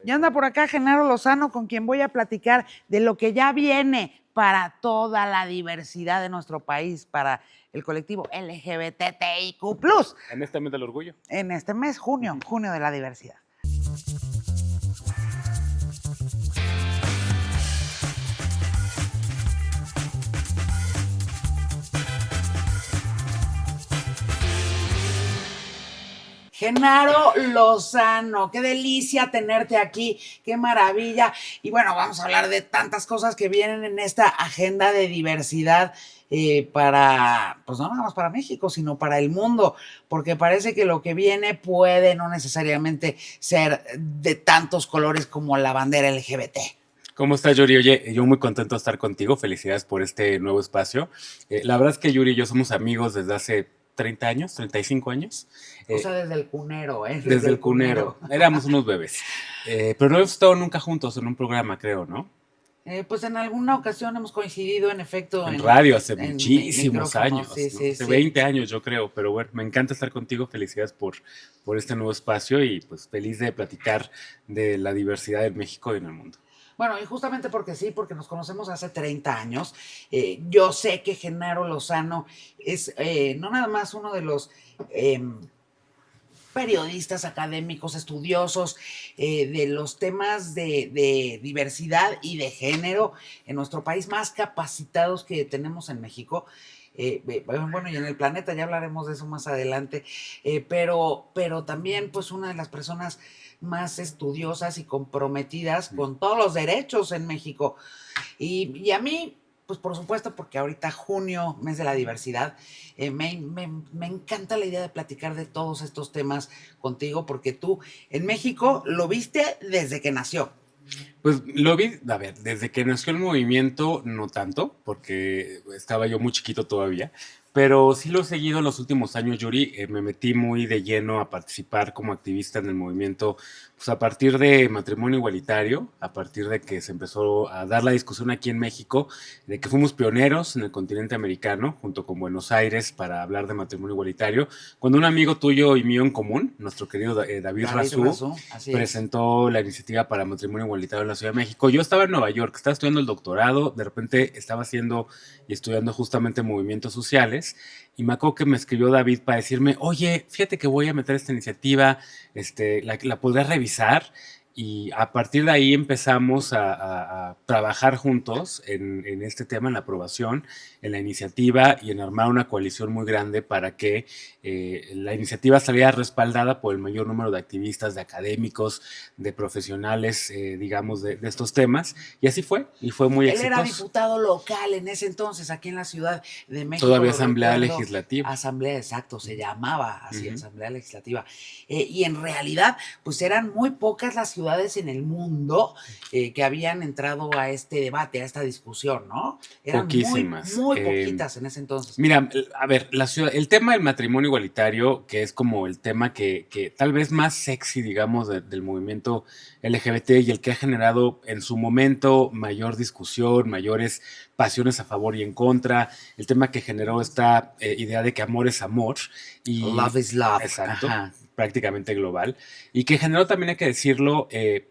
Ya anda por acá Genaro Lozano, con quien voy a platicar de lo que ya viene para toda la diversidad de nuestro país, para el colectivo LGBTIQ+. En este mes del orgullo. En este mes, junio de la diversidad. Genaro Lozano, qué delicia tenerte aquí, qué maravilla. Y bueno, vamos a hablar de tantas cosas que vienen en esta agenda de diversidad para, pues no nada más para México, sino para el mundo, porque parece que lo que viene puede no necesariamente ser de tantos colores como la bandera LGBT. ¿Cómo estás, Yuri? Oye, yo muy contento de estar contigo. Felicidades por este nuevo espacio. La verdad es que Yuri y yo somos amigos desde hace 30 años, 35 años. O sea, desde el cunero, ¿eh? Desde el cunero. Éramos unos bebés. Pero no hemos estado nunca juntos en un programa, creo, ¿no? Pues en alguna ocasión hemos coincidido, en efecto. En radio hace muchísimos años. Sí, ¿no? sí, hace sí. 20 años, yo creo. Pero bueno, me encanta estar contigo. Felicidades por este nuevo espacio y pues feliz de platicar de la diversidad en México y en el mundo. Bueno, y justamente porque sí, porque nos conocemos hace 30 años, yo sé que Genaro Lozano es no nada más uno de los periodistas académicos, estudiosos de los temas de diversidad y de género en nuestro país, más capacitados que tenemos en México. Bueno, y en el planeta, ya hablaremos de eso más adelante, pero también pues una de las personas más estudiosas y comprometidas con todos los derechos en México. Y a mí, pues por supuesto, porque ahorita junio, mes de la diversidad, me encanta la idea de platicar de todos estos temas contigo, porque tú en México lo viste desde que nació. Pues lo vi, a ver, desde que nació el movimiento, no tanto, porque estaba yo muy chiquito todavía, pero sí lo he seguido en los últimos años, Yuri. Me metí muy de lleno a participar como activista en el movimiento, pues a partir de matrimonio igualitario, a partir de que se empezó a dar la discusión aquí en México, de que fuimos pioneros en el continente americano, junto con Buenos Aires, para hablar de matrimonio igualitario, cuando un amigo tuyo y mío en común, nuestro querido David Razú, presentó la iniciativa para matrimonio igualitario en la Ciudad de México. Yo estaba en Nueva York, estaba estudiando el doctorado, de repente estaba haciendo y estudiando justamente movimientos sociales, y me acuerdo que me escribió David para decirme, oye, fíjate que voy a meter esta iniciativa, la podrás revisar. Y a partir de ahí empezamos a trabajar juntos en este tema, en la aprobación, en la iniciativa y en armar una coalición muy grande para que la iniciativa saliera respaldada por el mayor número de activistas, de académicos, de profesionales, digamos, de estos temas. Y así fue, y fue muy exitoso. Él era diputado local en ese entonces, aquí en la Ciudad de México. Todavía Asamblea Legislativa. Asamblea, exacto, se llamaba así, Asamblea Legislativa. Y en realidad, pues eran muy pocas las ciudades en el mundo que habían entrado a este debate, a esta discusión, ¿no? Eran poquísimas. Muy poquitas en ese entonces. Mira, a ver, el tema del matrimonio igualitario, que es como el tema que tal vez más sexy, digamos, del movimiento LGBT y el que ha generado en su momento mayor discusión, mayores pasiones a favor y en contra, el tema que generó esta idea de que amor es amor. Y, love is love. Exacto. Ajá. Prácticamente global, y que generó también, hay que decirlo,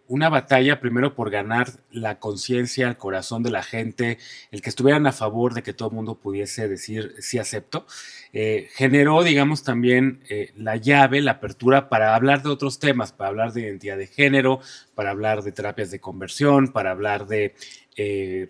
una batalla primero por ganar la conciencia, el corazón de la gente, el que estuvieran a favor de que todo el mundo pudiese decir sí acepto, generó, digamos, también la llave, la apertura para hablar de otros temas, para hablar de identidad de género, para hablar de terapias de conversión, para hablar de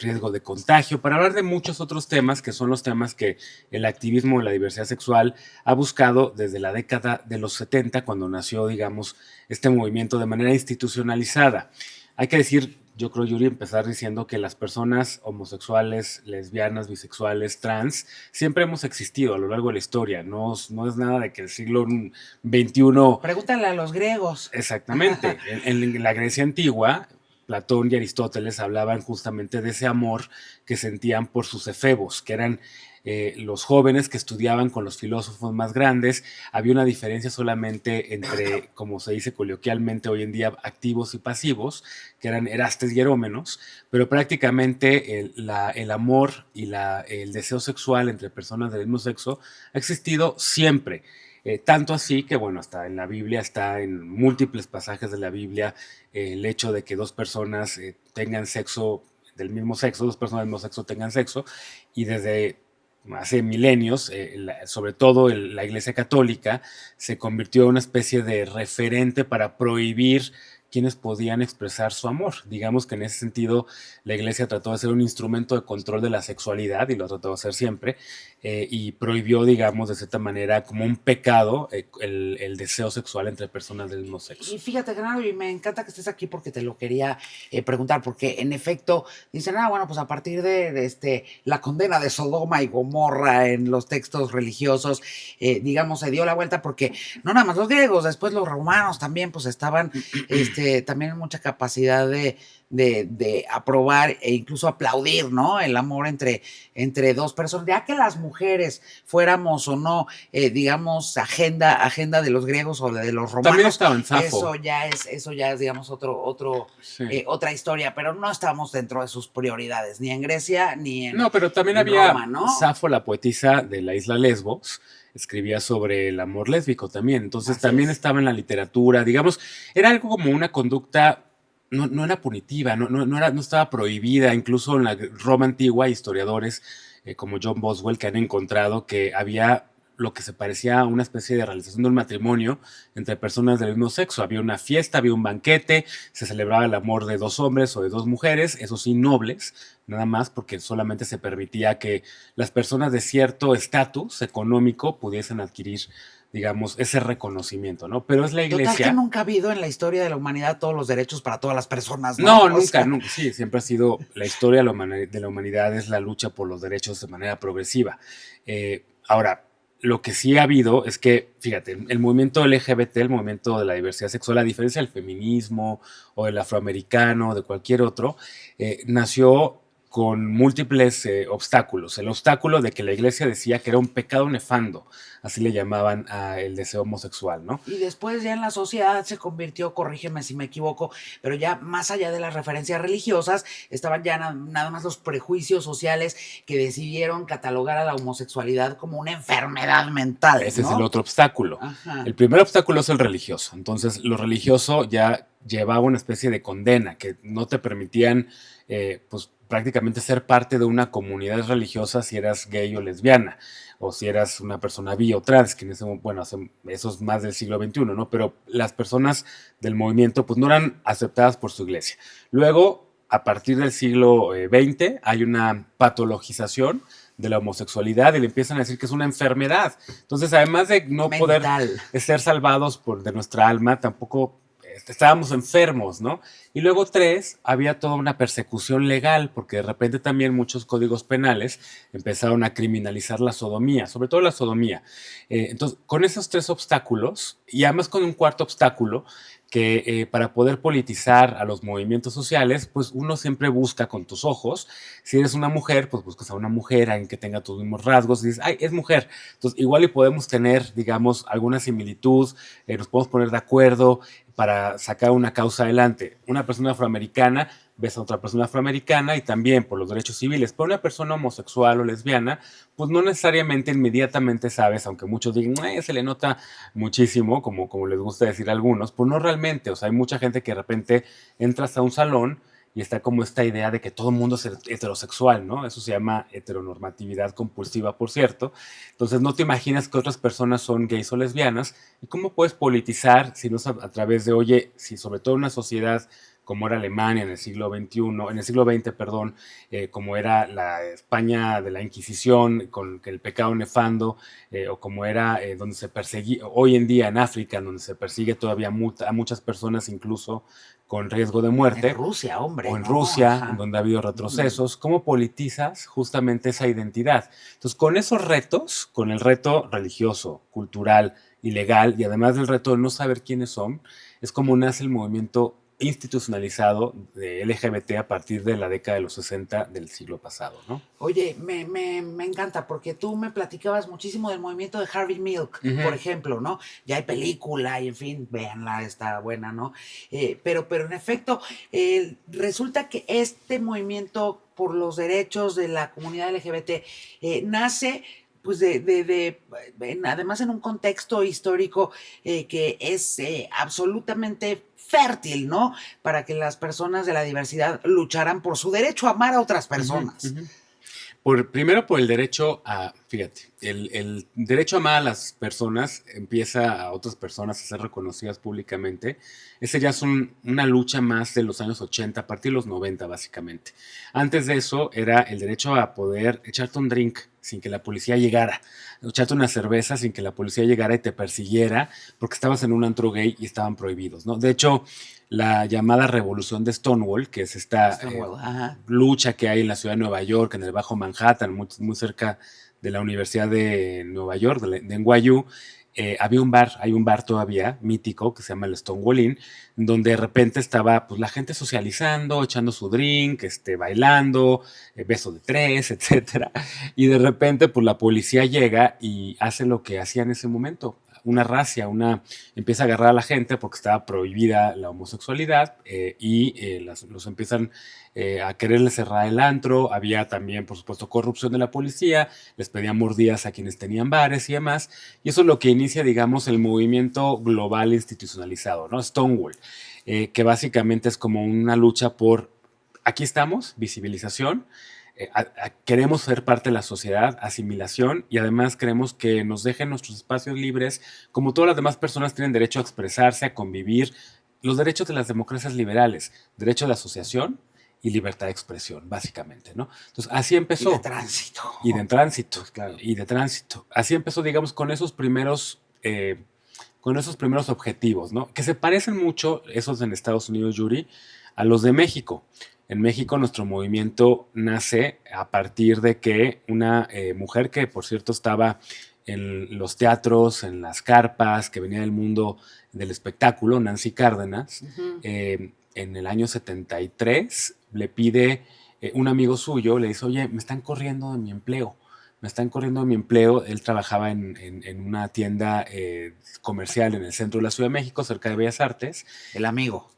riesgo de contagio, para hablar de muchos otros temas que son los temas que el activismo de la diversidad sexual ha buscado desde la década de los 70, cuando nació, digamos, este movimiento de manera institucionalizada. Hay que decir, yo creo, Yuri, empezar diciendo que las personas homosexuales, lesbianas, bisexuales, trans, siempre hemos existido a lo largo de la historia. No es nada de que el siglo XXI... Pregúntale a los griegos. Exactamente. en la Grecia antigua, Platón y Aristóteles hablaban justamente de ese amor que sentían por sus efebos, que eran los jóvenes que estudiaban con los filósofos más grandes. Había una diferencia solamente entre, como se dice coloquialmente hoy en día, activos y pasivos, que eran Erastes y Erómenos, pero prácticamente el amor y el deseo sexual entre personas del mismo sexo ha existido siempre. Tanto así que, bueno, hasta en la Biblia, está en múltiples pasajes de la Biblia, el hecho de que dos personas tengan sexo del mismo sexo, dos personas del mismo sexo tengan sexo, y desde hace milenios, sobre todo la Iglesia Católica, se convirtió en una especie de referente para prohibir quienes podían expresar su amor. Digamos que en ese sentido la Iglesia trató de ser un instrumento de control de la sexualidad, y lo trató de hacer siempre, y prohibió, digamos, de cierta manera, como un pecado, el deseo sexual entre personas del mismo sexo. Y fíjate, Genaro, y me encanta que estés aquí porque te lo quería preguntar, porque en efecto dicen, bueno, pues a partir de la condena de Sodoma y Gomorra en los textos religiosos, digamos, se dio la vuelta porque no nada más los griegos, después los romanos también, pues estaban también en mucha capacidad de aprobar e incluso aplaudir, ¿no? El amor entre dos personas, ya que las mujeres fuéramos o no, digamos, agenda de los griegos o de los romanos. También estaban Safo. Eso ya es, digamos, Sí. otra historia, pero no estábamos dentro de sus prioridades, ni en Grecia, ni en No, pero también en había Roma, ¿no? Safo, la poetisa de la isla Lesbos, escribía sobre el amor lésbico también. Entonces Así también es. estaba en la literatura, digamos, era algo como una conducta, no era punitiva, no estaba prohibida. Incluso en la Roma antigua, historiadores como John Boswell, que han encontrado que había lo que se parecía a una especie de realización de un matrimonio entre personas del mismo sexo. Había una fiesta, había un banquete, se celebraba el amor de dos hombres o de dos mujeres, eso sí, nobles, nada más, porque solamente se permitía que las personas de cierto estatus económico pudiesen adquirir, digamos, ese reconocimiento, ¿no? Pero es la Iglesia. Total que nunca ha habido en la historia de la humanidad todos los derechos para todas las personas, ¿no? No, nunca, nunca. Sí, siempre ha sido la historia de la humanidad, es la lucha por los derechos de manera progresiva. Ahora, lo que sí ha habido es que, fíjate, el movimiento LGBT, el movimiento de la diversidad sexual, a diferencia del feminismo o del afroamericano o de cualquier otro, nació con múltiples obstáculos. El obstáculo de que la Iglesia decía que era un pecado nefando, así le llamaban al deseo homosexual, ¿no? Y después ya en la sociedad se convirtió, corrígeme si me equivoco, pero ya más allá de las referencias religiosas, estaban ya nada más los prejuicios sociales que decidieron catalogar a la homosexualidad como una enfermedad mental, Ese ¿no? es el otro obstáculo. Ajá. El primer obstáculo es el religioso. Entonces, lo religioso ya llevaba una especie de condena, que no te permitían, pues, prácticamente ser parte de una comunidad religiosa si eras gay o lesbiana, o si eras una persona bi o trans, que en ese momento, bueno, eso es más del siglo XXI, ¿no? Pero las personas del movimiento, pues, no eran aceptadas por su iglesia. Luego, a partir del siglo XX, hay una patologización de la homosexualidad y le empiezan a decir que es una enfermedad. Entonces, además de no Mental. poder ser salvados de nuestra alma, tampoco estábamos enfermos, ¿no? Y luego tres, había toda una persecución legal, porque de repente también muchos códigos penales empezaron a criminalizar la sodomía, sobre todo la sodomía. Entonces, con esos tres obstáculos, y además con un cuarto obstáculo, que para poder politizar a los movimientos sociales, pues uno siempre busca con tus ojos. Si eres una mujer, pues buscas a una mujer, alguien que tenga tus mismos rasgos, y dices, ay, es mujer. Entonces, igual y podemos tener, digamos, alguna similitud, nos podemos poner de acuerdo para sacar una causa adelante. Una persona afroamericana ves a otra persona afroamericana y también por los derechos civiles, pero una persona homosexual o lesbiana, pues no necesariamente inmediatamente sabes, aunque muchos digan, se le nota muchísimo, como les gusta decir a algunos, pues no realmente. O sea, hay mucha gente que de repente entras a un salón y está como esta idea de que todo el mundo es heterosexual, ¿no? Eso se llama heteronormatividad compulsiva, por cierto. Entonces no te imaginas que otras personas son gays o lesbianas. ¿Y cómo puedes politizar si no es a través de, oye, si sobre todo en una sociedad como era Alemania en el siglo XXI, en el siglo XX, perdón, como era la España de la Inquisición, con el pecado nefando, o como era donde se perseguía, hoy en día en África, donde se persigue todavía a muchas personas incluso con riesgo de muerte. En Rusia, hombre. O en ¿no? Rusia, Ajá. en donde ha habido retrocesos. ¿Cómo politizas justamente esa identidad? Entonces, con esos retos, con el reto religioso, cultural y legal, y además del reto de no saber quiénes son, es como nace el movimiento institucionalizado de LGBT a partir de la década de los 60 del siglo pasado, ¿no? Oye, me encanta porque tú me platicabas muchísimo del movimiento de Harvey Milk, por ejemplo, ¿no? Ya hay película y en fin, véanla, está buena, ¿no? Pero en efecto, resulta que este movimiento por los derechos de la comunidad LGBT nace pues además en un contexto histórico que es absolutamente fértil, ¿no? Para que las personas de la diversidad lucharan por su derecho a amar a otras personas. Uh -huh. Primero por el derecho a, fíjate, el derecho a amar a las personas empieza a otras personas a ser reconocidas públicamente. Ese ya es una lucha más de los años 80, a partir de los 90 básicamente. Antes de eso era el derecho a poder echarte un drink sin que la policía llegara, echarte una cerveza sin que la policía llegara y te persiguiera porque estabas en un antro gay y estaban prohibidos, ¿no? De hecho, la llamada revolución de Stonewall, que es esta lucha que hay en la ciudad de Nueva York, en el Bajo Manhattan, muy cerca de la Universidad de Nueva York, de NYU, hay un bar todavía mítico que se llama el Stonewall Inn, donde de repente estaba pues la gente socializando, echando su drink, bailando, beso de tres, etcétera, y de repente pues la policía llega y hace lo que hacía en ese momento, una racia, empieza a agarrar a la gente porque estaba prohibida la homosexualidad los empiezan a quererle cerrar el antro. Había también, por supuesto, corrupción de la policía, les pedían mordidas a quienes tenían bares y demás, y eso es lo que inicia, digamos, el movimiento global institucionalizado, ¿no? Stonewall, que básicamente es como una lucha por, aquí estamos, visibilización, queremos ser parte de la sociedad, asimilación, y además queremos que nos dejen nuestros espacios libres, como todas las demás personas tienen derecho a expresarse, a convivir, los derechos de las democracias liberales, derecho de asociación y libertad de expresión, básicamente, ¿no? Entonces, así empezó. Y de tránsito. Y de tránsito, pues claro. Y de tránsito. Así empezó, digamos, con esos primeros objetivos, ¿no? Que se parecen mucho, esos en Estados Unidos, Yuri, a los de México. En México nuestro movimiento nace a partir de que una mujer que, por cierto, estaba en los teatros, en las carpas, que venía del mundo del espectáculo, Nancy Cárdenas, en el año 73 le pide, un amigo suyo le dice, oye, me están corriendo de mi empleo. Él trabajaba en una tienda comercial en el centro de la Ciudad de México, cerca de Bellas Artes. El amigo.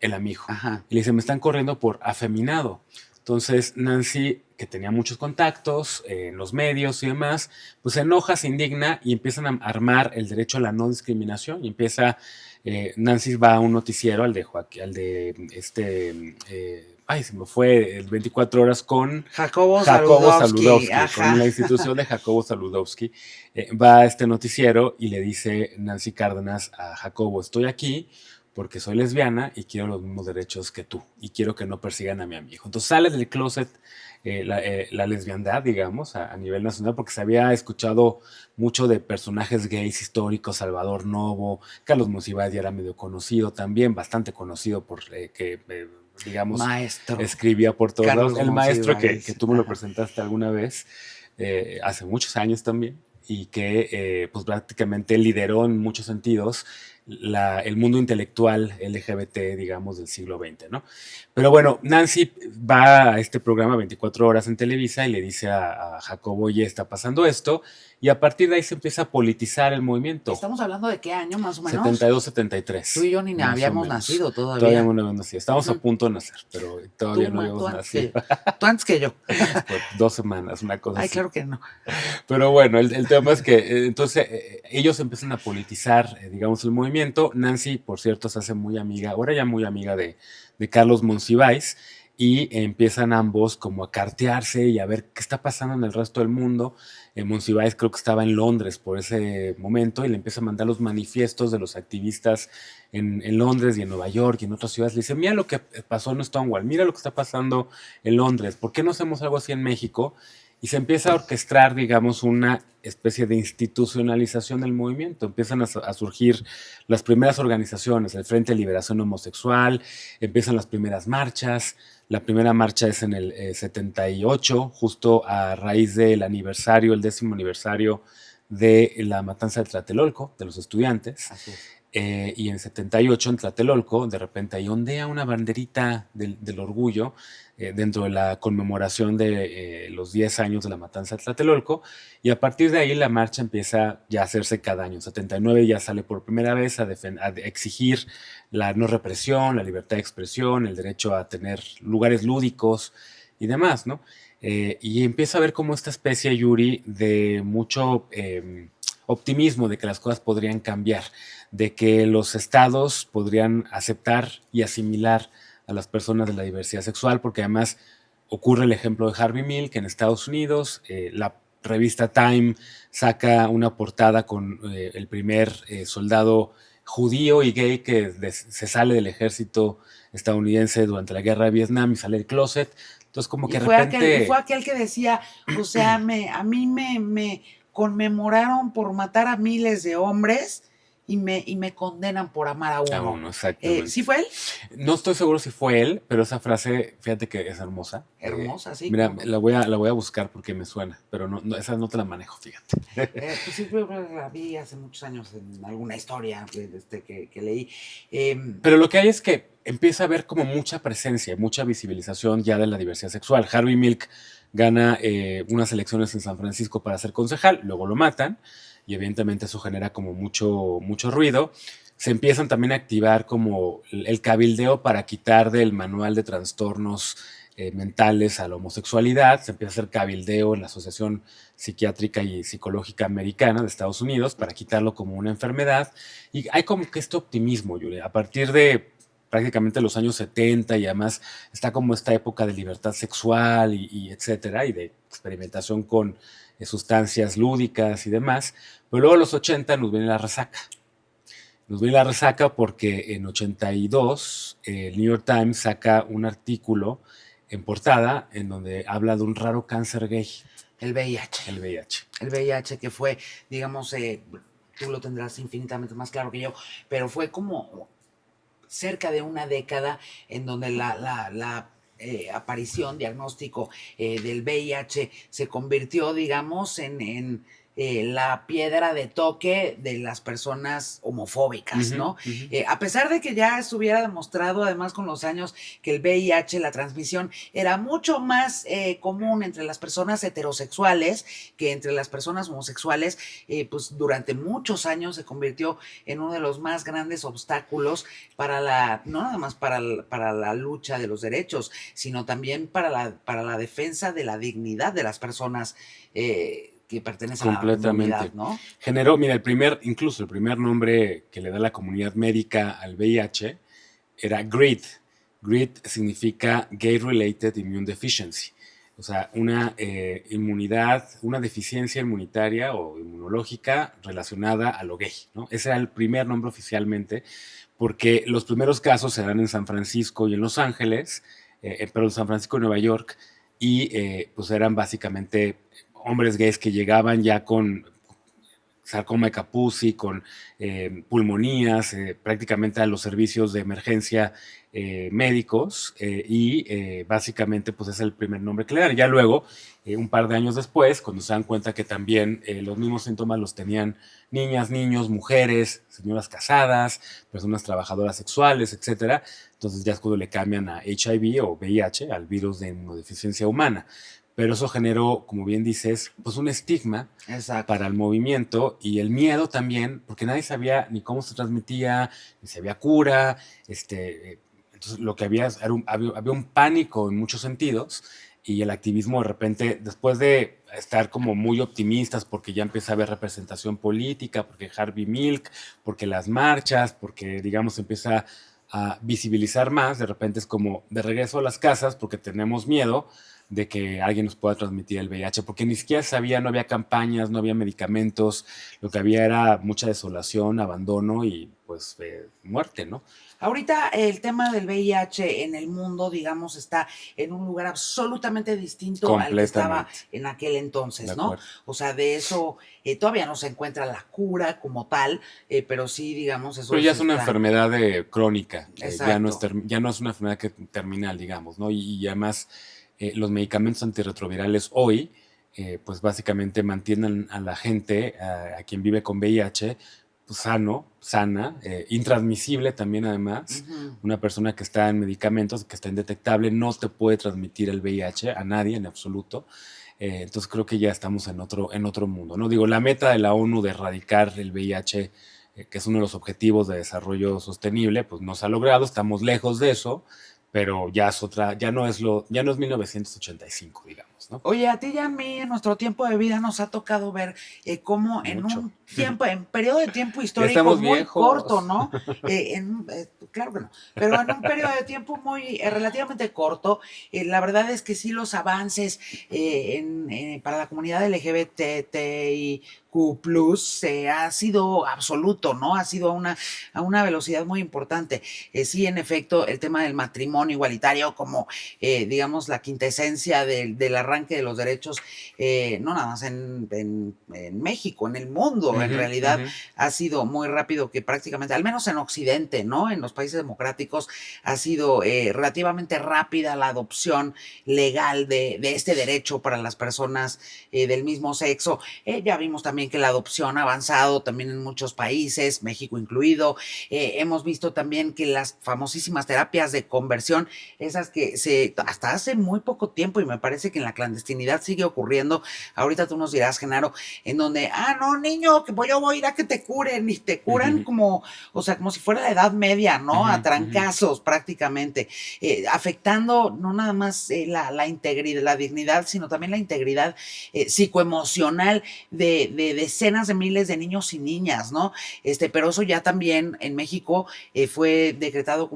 Ajá. Y le dice, me están corriendo por afeminado. Entonces Nancy, que tenía muchos contactos en los medios y demás, pues se enoja, se indigna y empiezan a armar el derecho a la no discriminación. Y Nancy va a un noticiero, se me fue el 24 horas con Jacobo Saludowski, con la institución de Jacobo Saludowski. Va a este noticiero y le dice Nancy Cárdenas a Jacobo, estoy aquí porque soy lesbiana y quiero los mismos derechos que tú y quiero que no persigan a mi amigo. Entonces sale del closet la lesbiandad, digamos, a nivel nacional, porque se había escuchado mucho de personajes gays históricos, Salvador Novo, Carlos Monsiváis ya era medio conocido también, bastante conocido por digamos, maestro. Escribía por todos lados. El maestro que tú me lo Ajá. presentaste alguna vez, hace muchos años también, y que pues prácticamente lideró en muchos sentidos el mundo intelectual LGBT, digamos, del siglo XX, ¿no? Pero bueno, Nancy va a este programa 24 horas en Televisa y le dice a Jacobo, oye, está pasando esto, y a partir de ahí se empieza a politizar el movimiento. ¿Estamos hablando de qué año más o menos? 72, 73. Tú y yo ni habíamos nacido todavía. Todavía no habíamos nacido. Estamos a punto de nacer, pero todavía no habíamos nacido. Tú antes que yo. Por 2 semanas, una cosa así. Ay, claro que no. Pero bueno, el tema es que entonces ellos empiezan a politizar, digamos, el movimiento. Nancy, por cierto, se hace muy amiga, ahora ya muy amiga de Carlos Monsiváis, y empiezan ambos como a cartearse y a ver qué está pasando en el resto del mundo. Monsiváis creo que estaba en Londres por ese momento y le empieza a mandar los manifiestos de los activistas en Londres y en Nueva York y en otras ciudades. Le dice, mira lo que pasó en Stonewall, mira lo que está pasando en Londres, ¿por qué no hacemos algo así en México? Y se empieza a orquestar, digamos, una especie de institucionalización del movimiento. Empiezan a surgir las primeras organizaciones, el Frente de Liberación Homosexual, empiezan las primeras marchas. La primera marcha es en el 78, justo a raíz del aniversario, el 10º aniversario de la matanza de Tlatelolco, de los estudiantes. Así es. Y en 78, en Tlatelolco, de repente ahí ondea una banderita del orgullo dentro de la conmemoración de los 10 años de la matanza de Tlatelolco, y a partir de ahí la marcha empieza ya a hacerse cada año. En 79 ya sale por primera vez a exigir la no represión, la libertad de expresión, el derecho a tener lugares lúdicos, y demás, ¿no? Y empieza a ver como esta especie, Yuri, de mucho optimismo de que las cosas podrían cambiar, de que los estados podrían aceptar y asimilar a las personas de la diversidad sexual, porque además ocurre el ejemplo de Harvey Milk en Estados Unidos, la revista Time saca una portada con el primer soldado judío y gay que se sale del ejército estadounidense durante la guerra de Vietnam y sale del closet. Entonces como que de repente... fue aquel que decía, o sea, a mí me conmemoraron por matar a miles de hombres y me condenan por amar a uno. Exactamente. ¿Sí fue él? No estoy seguro si fue él, pero esa frase, fíjate que es hermosa. Hermosa, sí. Mira, la voy a buscar porque me suena, pero esa no te la manejo, fíjate. Pues sí, la vi hace muchos años en alguna historia que leí. Pero lo que hay es que empieza a haber como mucha presencia, mucha visibilización ya de la diversidad sexual. Harvey Milk gana unas elecciones en San Francisco para ser concejal, luego lo matan y evidentemente eso genera como mucho ruido. Se empiezan también a activar como el cabildeo para quitar del manual de trastornos mentales a la homosexualidad. Se empieza a hacer cabildeo en la Asociación Psiquiátrica y Psicológica Americana de Estados Unidos para quitarlo como una enfermedad. Y hay como que este optimismo, Yuri, a partir de prácticamente los años 70 y además está como esta época de libertad sexual y etcétera, y de experimentación con sustancias lúdicas y demás. Pero luego a los 80 nos viene la resaca. Nos viene la resaca porque en 82 el New York Times saca un artículo en portada en donde habla de un raro cáncer gay. El VIH. El VIH. El VIH que fue, digamos, tú lo tendrás infinitamente más claro que yo, pero fue como cerca de una década en donde la aparición, diagnóstico del VIH se convirtió, digamos, en la piedra de toque de las personas homofóbicas, ¿no? A pesar de que ya estuviera demostrado, además con los años, que el VIH, la transmisión, era mucho más común entre las personas heterosexuales que entre las personas homosexuales, pues durante muchos años se convirtió en uno de los más grandes obstáculos para no nada más para la lucha de los derechos, sino también para la defensa de la dignidad de las personas que pertenecen a la comunidad, ¿no? Generó, mira, incluso el primer nombre que le da la comunidad médica al VIH era GRID. GRID significa Gay Related Immune Deficiency, o sea, una una deficiencia inmunitaria o inmunológica relacionada a lo gay, ¿no? Ese era el primer nombre oficialmente, porque los primeros casos se dan en San Francisco y en Los Ángeles, pero en San Francisco y Nueva York, y pues eran básicamente hombres gays que llegaban ya con sarcoma de Kaposi, con pulmonías, prácticamente a los servicios de emergencia médicos, y básicamente pues es el primer nombre que le dan. Ya luego, un par de años después, cuando se dan cuenta que también los mismos síntomas los tenían niñas, niños, mujeres, señoras casadas, personas trabajadoras sexuales, etcétera, entonces ya es cuando le cambian a HIV o VIH, al virus de inmunodeficiencia humana. Pero eso generó, como bien dices, pues un estigma para el movimiento y el miedo también, porque nadie sabía ni cómo se transmitía, ni si había cura. Entonces lo que había había un pánico en muchos sentidos, y el activismo de repente, después de estar como muy optimistas porque ya empieza a haber representación política, porque Harvey Milk, porque las marchas, porque digamos empieza a visibilizar más, de repente es como de regreso a las casas porque tenemos miedo de que alguien nos pueda transmitir el VIH, porque ni siquiera sabía, no había campañas, no había medicamentos, lo que había era mucha desolación, abandono y pues muerte, ¿no? Ahorita el tema del VIH en el mundo, digamos, está en un lugar absolutamente distinto al que estaba en aquel entonces, ¿no? O sea, de eso todavía no se encuentra la cura como tal, pero sí, digamos, eso. Pero ya es una enfermedad crónica, ya no es una enfermedad terminal, digamos, ¿no? Y además los medicamentos antirretrovirales hoy, pues básicamente mantienen a la gente, a quien vive con VIH, pues sana, intransmisible también además. Una persona que está en medicamentos, que está indetectable, no te puede transmitir el VIH a nadie en absoluto. Entonces creo que ya estamos en otro mundo, ¿no? Digo, la meta de la ONU de erradicar el VIH, que es uno de los objetivos de desarrollo sostenible, pues no se ha logrado, estamos lejos de eso, pero ya es otra, ya no es 1985, digamos, ¿no? Oye, a ti y a mí en nuestro tiempo de vida nos ha tocado ver cómo en Mucho. un tiempo, en periodo de tiempo Ya histórico estamos muy corto, viejos. ¿no? Claro que no, pero en un periodo de tiempo muy relativamente corto, la verdad es que sí los avances para la comunidad LGBTIQ+, ha sido absoluto, ¿no? Ha sido a una velocidad muy importante. Sí, en efecto, el tema del matrimonio igualitario como digamos, la quintesencia del arranque de los derechos, no nada más en México, en el mundo, en Ujú, realidad ujú. ha sido muy rápido que prácticamente, al menos en Occidente, ¿no? En los países democráticos ha sido relativamente rápida la adopción legal de este derecho para las personas del mismo sexo. Ya vimos también que la adopción ha avanzado también en muchos países, México incluido. Hemos visto también que las famosísimas terapias de conversión, esas que hasta hace muy poco tiempo, y me parece que en la clandestinidad sigue ocurriendo, ahorita tú nos dirás, Genaro, en donde, no, niño, que yo voy a ir a que te curen, y te curan como, o sea, como si fuera la Edad Media, ¿no? Ujú, A ujú. trancazos prácticamente, afectando no nada más la integridad, la dignidad, sino también la integridad psicoemocional de decenas de miles de niños y niñas, ¿no? Pero eso ya también en México fue decretado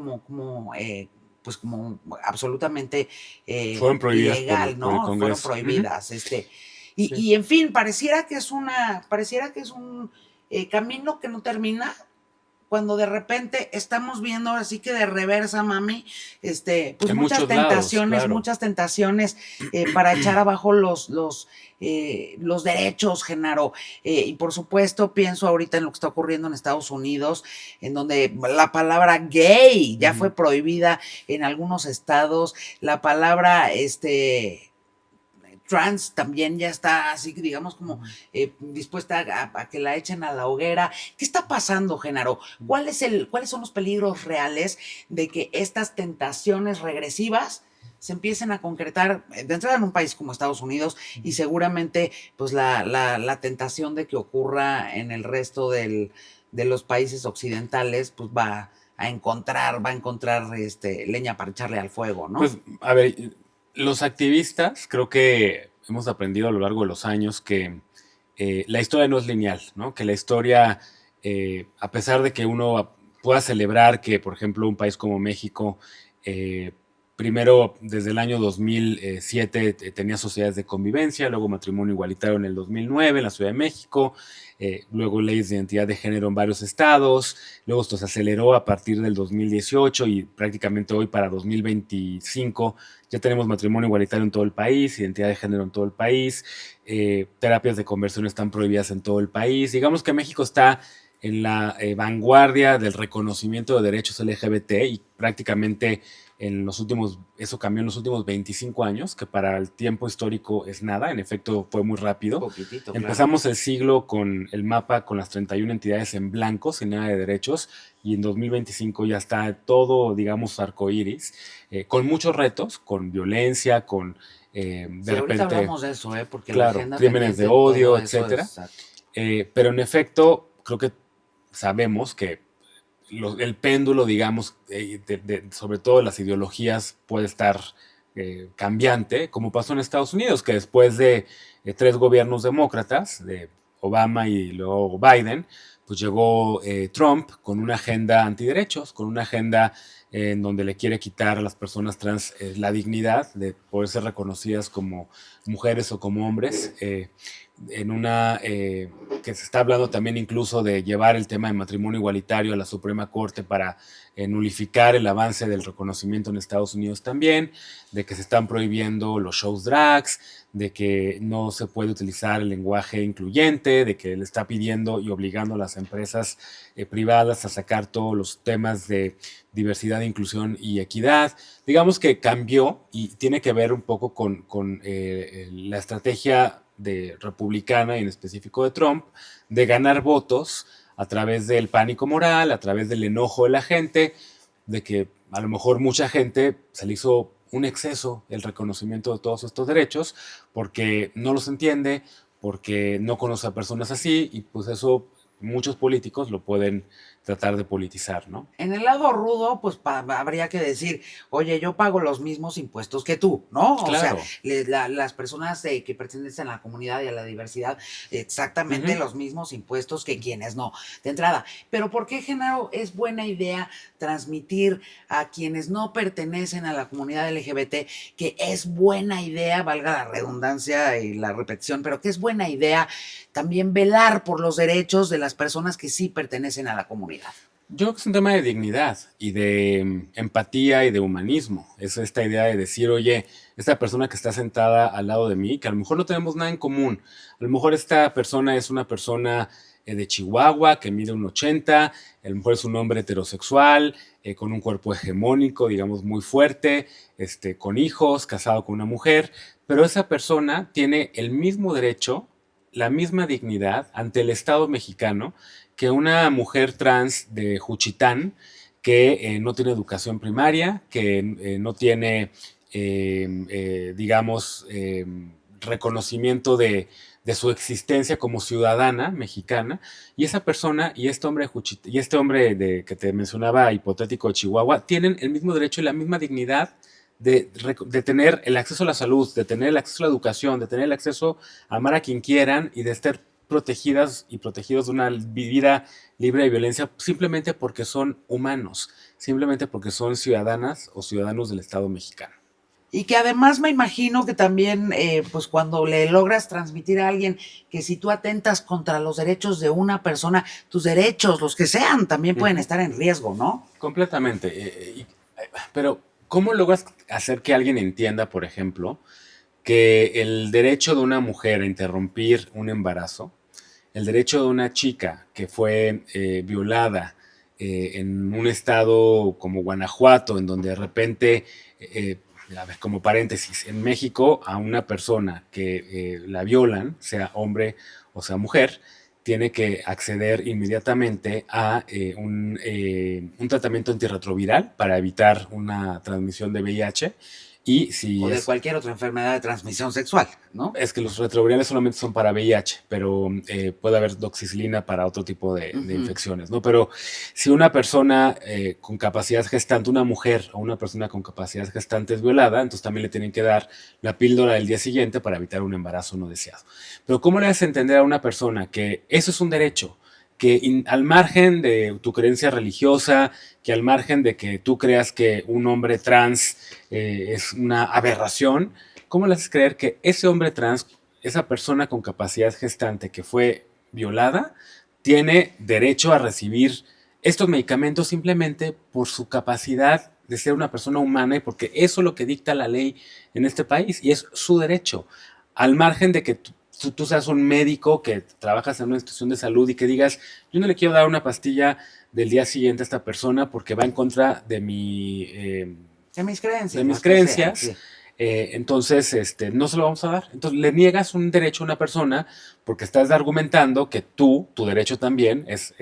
pues como absolutamente Fueron prohibidas ilegal, por el ¿no? Fueron Congreso. Ujú. prohibidas. Sí. Y en fin, pareciera que es un camino que no termina, cuando de repente estamos viendo ahora sí que de reversa, mami, pues En muchos lados, claro. muchas tentaciones para echar abajo los derechos, Genaro. Y por supuesto, pienso ahorita en lo que está ocurriendo en Estados Unidos, en donde la palabra gay ya fue Ujú. prohibida en algunos estados, la palabra, trans también ya está así, digamos, como dispuesta a que la echen a la hoguera. ¿Qué está pasando, Genaro? ¿Cuáles son los peligros reales de que estas tentaciones regresivas se empiecen a concretar de entrada en un país como Estados Unidos y seguramente pues la tentación de que ocurra en el resto de los países occidentales pues va a encontrar leña para echarle al fuego, ¿no? Pues, a ver, los activistas creo que hemos aprendido a lo largo de los años que la historia no es lineal, ¿no? Que la historia, a pesar de que uno pueda celebrar que, por ejemplo, un país como México, eh, primero desde el año 2007 tenía sociedades de convivencia, luego matrimonio igualitario en el 2009 en la Ciudad de México, luego leyes de identidad de género en varios estados, luego esto se aceleró a partir del 2018 y prácticamente hoy para 2025 ya tenemos matrimonio igualitario en todo el país, identidad de género en todo el país, terapias de conversión están prohibidas en todo el país. Digamos que México está en la vanguardia del reconocimiento de derechos LGBT y prácticamente eso cambió en los últimos 25 años, que para el tiempo histórico es nada, en efecto fue muy rápido. Poquitito, claro. Empezamos el siglo con el mapa con las 31 entidades en blanco, sin nada de derechos, y en 2025 ya está todo, digamos, arcoíris, con muchos retos, con violencia, con de Sí, ahorita repente, hablamos de eso, porque la claro, agenda crímenes de pendiente, todo odio, eso es etcétera. exacto. Pero en efecto, creo que sabemos que el péndulo, digamos, sobre todo las ideologías, puede estar cambiante, como pasó en Estados Unidos, que después de 3 gobiernos demócratas, de Obama y luego Biden, pues llegó Trump con una agenda antiderechos, con una agenda en donde le quiere quitar a las personas trans la dignidad de poder ser reconocidas como mujeres o como hombres. En una que se está hablando también incluso de llevar el tema de matrimonio igualitario a la Suprema Corte para nulificar el avance del reconocimiento en Estados Unidos también, de que se están prohibiendo los shows drags, de que no se puede utilizar el lenguaje incluyente, de que le está pidiendo y obligando a las empresas privadas a sacar todos los temas de diversidad, inclusión y equidad. Digamos que cambió y tiene que ver un poco con la estrategia republicana y en específico de Trump, de ganar votos a través del pánico moral, a través del enojo de la gente, de que a lo mejor mucha gente se le hizo un exceso el reconocimiento de todos estos derechos porque no los entiende, porque no conoce a personas así y pues eso muchos políticos lo pueden tratar de politizar, ¿no? En el lado rudo, pues habría que decir, oye, yo pago los mismos impuestos que tú, ¿no? O sea, Claro. las personas que pertenecen a la comunidad y a la diversidad, exactamente Ujú. los mismos impuestos que quienes no, de entrada. Pero ¿por qué, Genaro, es buena idea transmitir a quienes no pertenecen a la comunidad LGBT que es buena idea, valga la redundancia y la repetición, pero que es buena idea también velar por los derechos de las personas que sí pertenecen a la comunidad? Yo creo que es un tema de dignidad y de empatía y de humanismo. Es esta idea de decir, oye, esta persona que está sentada al lado de mí, que a lo mejor no tenemos nada en común, a lo mejor esta persona es una persona de Chihuahua que mide un 80, a lo mejor es un hombre heterosexual, con un cuerpo hegemónico, digamos, muy fuerte, con hijos, casado con una mujer, pero esa persona tiene el mismo derecho, la misma dignidad ante el Estado mexicano que una mujer trans de Juchitán que no tiene educación primaria, que no tiene, digamos, reconocimiento de su existencia como ciudadana mexicana, y esa persona y este hombre, y este hombre que te mencionaba, hipotético de Chihuahua, tienen el mismo derecho y la misma dignidad de tener el acceso a la salud, de tener el acceso a la educación, de tener el acceso a amar a quien quieran y de estar protegidas y protegidos de una vida libre de violencia simplemente porque son humanos, simplemente porque son ciudadanas o ciudadanos del Estado mexicano. Y que además me imagino que también, pues cuando le logras transmitir a alguien que si tú atentas contra los derechos de una persona, tus derechos, los que sean, también pueden estar en riesgo, ¿no? Completamente. Pero, ¿cómo logras hacer que alguien entienda, por ejemplo, que el derecho de una mujer a interrumpir un embarazo, el derecho de una chica que fue violada en un estado como Guanajuato, en donde de repente, a ver, como paréntesis, en México a una persona que la violan, sea hombre o sea mujer, tiene que acceder inmediatamente a un tratamiento antirretroviral para evitar una transmisión de VIH. Y si O de es cualquier otra enfermedad de transmisión sexual, ¿no? es que los retrovirales solamente son para VIH, pero puede haber doxicilina para otro tipo de infecciones, ¿no? Pero si una persona con capacidad gestante, una mujer o una persona con capacidad gestante es violada, entonces también le tienen que dar la píldora del día siguiente para evitar un embarazo no deseado. Pero ¿cómo le haces entender a una persona que eso es un derecho? Que al margen de tu creencia religiosa, que al margen de que tú creas que un hombre trans es una aberración, ¿cómo le haces creer que ese hombre trans, esa persona con capacidad gestante que fue violada, tiene derecho a recibir estos medicamentos simplemente por su capacidad de ser una persona humana y porque eso es lo que dicta la ley en este país y es su derecho? Al margen de que tú seas un médico que trabajas en una institución de salud y que digas, yo no le quiero dar una pastilla del día siguiente a esta persona porque va en contra de De mis creencias. de mis Las que sean, creencias, sí. entonces no se lo vamos a dar. Entonces le niegas un derecho a una persona porque estás argumentando que tu derecho también es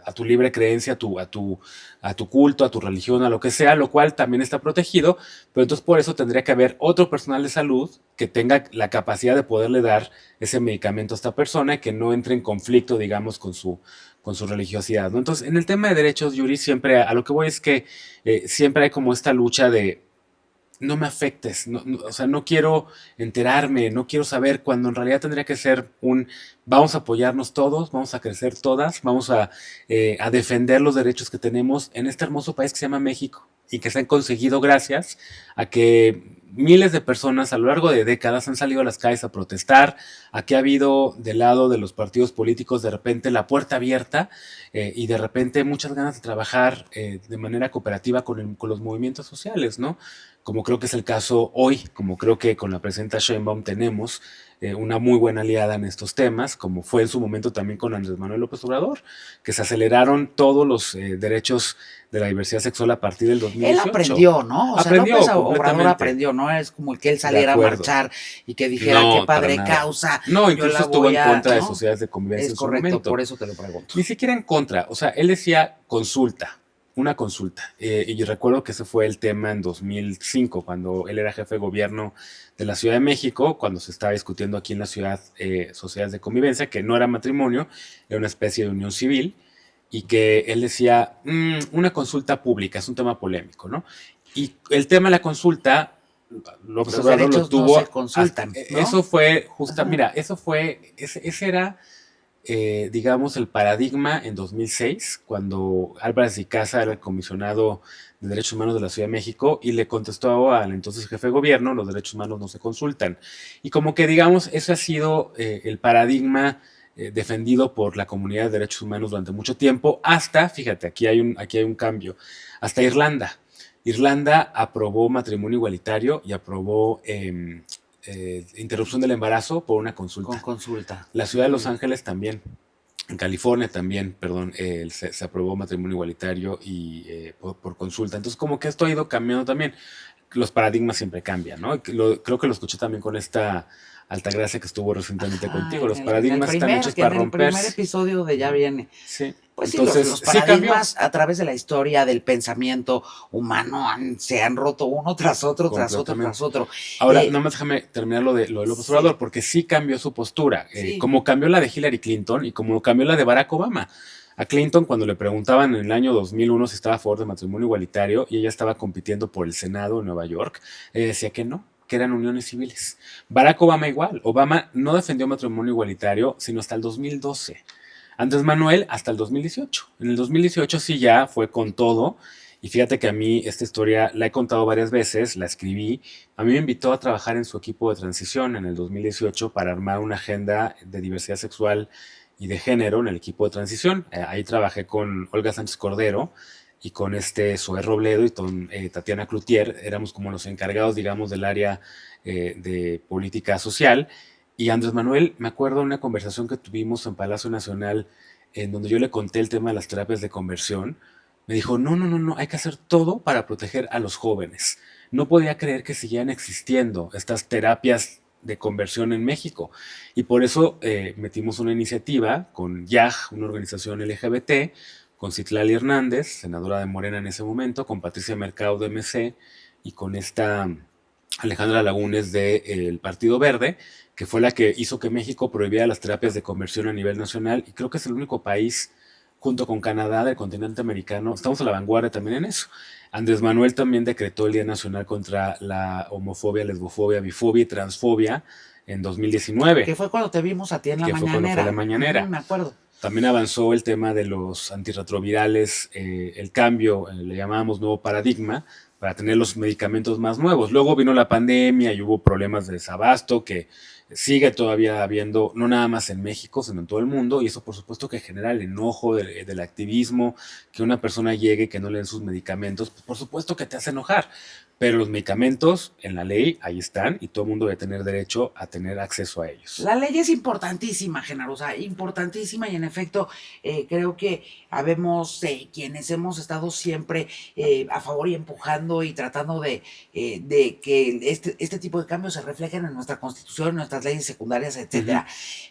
a tu libre creencia, a tu culto, a tu religión, a lo que sea, lo cual también está protegido, pero entonces por eso tendría que haber otro personal de salud que tenga la capacidad de poderle dar ese medicamento a esta persona y que no entre en conflicto, digamos, con su religiosidad, ¿no? Entonces, en el tema de derechos, Yuri, siempre a lo que voy es que siempre hay como esta lucha de no me afectes, o sea, no quiero enterarme, no quiero saber, cuando en realidad tendría que ser vamos a apoyarnos todos, vamos a crecer todas, vamos a defender los derechos que tenemos en este hermoso país que se llama México y que se han conseguido gracias a que miles de personas a lo largo de décadas han salido a las calles a protestar, a que ha habido del lado de los partidos políticos de repente la puerta abierta y de repente muchas ganas de trabajar de manera cooperativa con los movimientos sociales, ¿no? Como creo que es el caso hoy, como creo que con la presidenta Sheinbaum tenemos una muy buena aliada en estos temas, como fue en su momento también con Andrés Manuel López Obrador, que se aceleraron todos los derechos de la diversidad sexual a partir del 2018. Él aprendió, ¿no? O sea, aprendió López Obrador aprendió, no es como que él saliera a marchar y que dijera no, qué padre causa. No, incluso estuvo en contra ¿no? de sociedades de convivencia es en correcto, su momento. Por eso te lo pregunto. Ni siquiera en contra, o sea, él decía consulta, una consulta. Y recuerdo que ese fue el tema en 2005, cuando él era jefe de gobierno de la Ciudad de México, cuando se estaba discutiendo aquí en la ciudad sociedades de convivencia, que no era matrimonio, era una especie de unión civil. y que él decía, una consulta pública es un tema polémico, ¿no? Y el tema de la consulta, López Los Obrador lo derechos no se tuvo, consultan, ¿no? eso fue justa, Ajá. mira, ese era, digamos, el paradigma en 2006, cuando Álvarez y Casa era el comisionado de Derechos Humanos de la Ciudad de México y le contestó al entonces jefe de gobierno, los derechos humanos no se consultan. Y como que, digamos, ese ha sido el paradigma defendido por la comunidad de derechos humanos durante mucho tiempo, hasta, fíjate, aquí hay un cambio, hasta Irlanda. Irlanda aprobó matrimonio igualitario y aprobó interrupción del embarazo por una Con consulta. consulta. La ciudad de Los Ángeles también, en California también, perdón, se aprobó matrimonio igualitario y por consulta. Entonces, como que esto ha ido cambiando también. Los paradigmas siempre cambian, ¿no? Creo que lo escuché también con esta Altagracia que estuvo recientemente Ajá, contigo. Los paradigmas están hechos que para en el primer romperse. episodio de Ya Viene. Sí. Pues sí, Entonces, los sí cambió. paradigmas a través de la historia, del pensamiento humano, se han roto uno tras otro, tras otro, tras otro. Ahora, nada más déjame terminar lo de López Obrador, porque sí cambió su postura, Sí. como cambió la de Hillary Clinton y como cambió la de Barack Obama. A Clinton, cuando le preguntaban en el año 2001 si estaba a favor de matrimonio igualitario y ella estaba compitiendo por el Senado en Nueva York, ella decía que no, que eran uniones civiles. Barack Obama igual. Obama no defendió matrimonio igualitario sino hasta el 2012. Andrés Manuel hasta el 2018. En el 2018 sí ya fue con todo. Y fíjate que a mí esta historia la he contado varias veces, la escribí. A mí me invitó a trabajar en su equipo de transición en el 2018 para armar una agenda de diversidad sexual y de género en el equipo de transición. Ahí trabajé con Olga Sánchez Cordero y con Zoé Robledo y con Tatiana Cloutier. Éramos como los encargados, digamos, del área de política social. Y Andrés Manuel, me acuerdo de una conversación que tuvimos en Palacio Nacional, en donde yo le conté el tema de las terapias de conversión. Me dijo, no, hay que hacer todo para proteger a los jóvenes. No podía creer que siguieran existiendo estas terapias de conversión en México. Y por eso metimos una iniciativa con YAG, una organización LGBT, con Citlali Hernández, senadora de Morena en ese momento, con Patricia Mercado de MC y con esta Alejandra Lagunes del Partido Verde, que fue la que hizo que México prohibiera las terapias de conversión a nivel nacional, y creo que es el único país, junto con Canadá, del continente americano, estamos a la vanguardia también en eso. Andrés Manuel también decretó el Día Nacional contra la homofobia, lesbofobia, bifobia y transfobia en 2019. Que fue cuando te vimos a ti en la mañanera. Fue cuando fue la mañanera. Me acuerdo. También avanzó el tema de los antirretrovirales, el cambio, le llamábamos nuevo paradigma, para tener los medicamentos más nuevos. Luego vino la pandemia y hubo problemas de desabasto que sigue todavía habiendo, no nada más en México, sino en todo el mundo, y eso por supuesto que genera el enojo del activismo, que una persona llegue que no le den sus medicamentos, pues por supuesto que te hace enojar, pero los medicamentos en la ley ahí están y todo el mundo debe tener derecho a tener acceso a ellos. La ley es importantísima, Genaro, o sea, importantísima, y en efecto creo que habemos quienes hemos estado siempre a favor y empujando y tratando de que este tipo de cambios se reflejen en nuestra Constitución, en nuestras leyes secundarias, etcétera.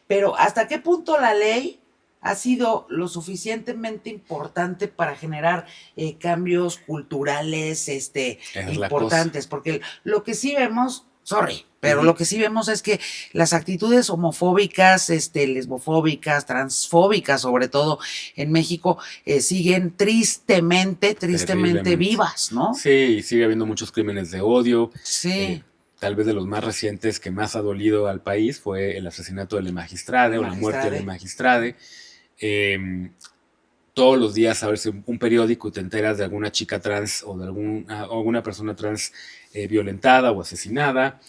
Pero ¿hasta qué punto la ley ha sido lo suficientemente importante para generar cambios culturales importantes? Porque lo que sí vemos, pero lo que sí vemos es que las actitudes homofóbicas, lesbofóbicas, transfóbicas, sobre todo en México, siguen tristemente vivas, ¿no? Sí, sigue habiendo muchos crímenes de odio. Sí. Tal vez de los más recientes que más ha dolido al país fue el asesinato del magistrade o la muerte del magistrade. Todos los días abres un periódico y te enteras de alguna chica trans o de alguna persona trans violentada o asesinada.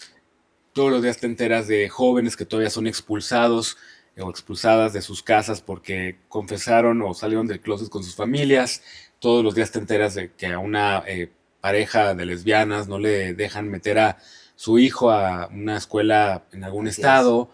Todos los días te enteras de jóvenes que todavía son expulsados o expulsadas de sus casas porque confesaron o salieron del closet con sus familias. Todos los días te enteras de que a una pareja de lesbianas no le dejan meter a su hijo a una escuela en algún estado